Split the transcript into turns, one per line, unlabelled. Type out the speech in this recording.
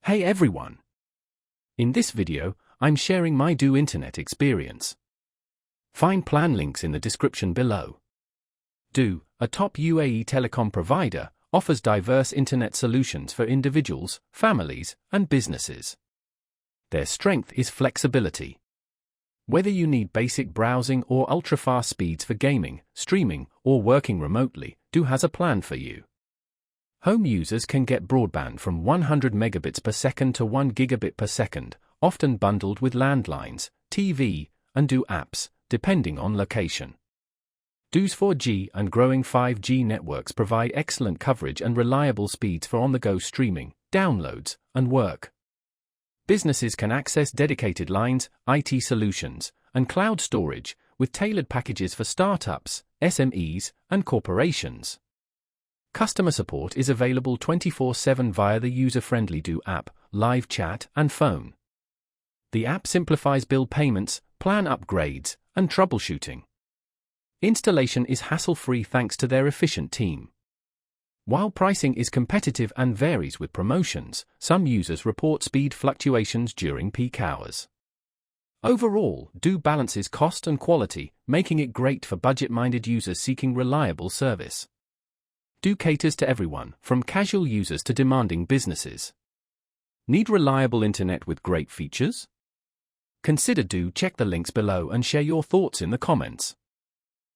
Hey everyone! In this video, I'm sharing my Do Internet experience. Find plan links in the description below. Do, a top UAE telecom provider, offers diverse internet solutions for individuals, families, and businesses. Their strength is flexibility. Whether you need basic browsing or ultra-fast speeds for gaming, streaming, or working remotely, Do has a plan for you. Home users can get broadband from 100 megabits per second to 1 gigabit per second, often bundled with landlines, TV, and Do apps, depending on location. Do's 4G and growing 5G networks provide excellent coverage and reliable speeds for on-the-go streaming, downloads, and work. Businesses can access dedicated lines, IT solutions, and cloud storage, with tailored packages for startups, SMEs, and corporations. Customer support is available 24/7 via the user-friendly Do app, live chat, and phone. The app simplifies bill payments, plan upgrades, and troubleshooting. Installation is hassle-free thanks to their efficient team. While pricing is competitive and varies with promotions, some users report speed fluctuations during peak hours. Overall, Do balances cost and quality, making it great for budget-minded users seeking reliable service. Do caters to everyone, from casual users to demanding businesses. Need reliable internet with great features? Consider Do. Check the links below and share your thoughts in the comments.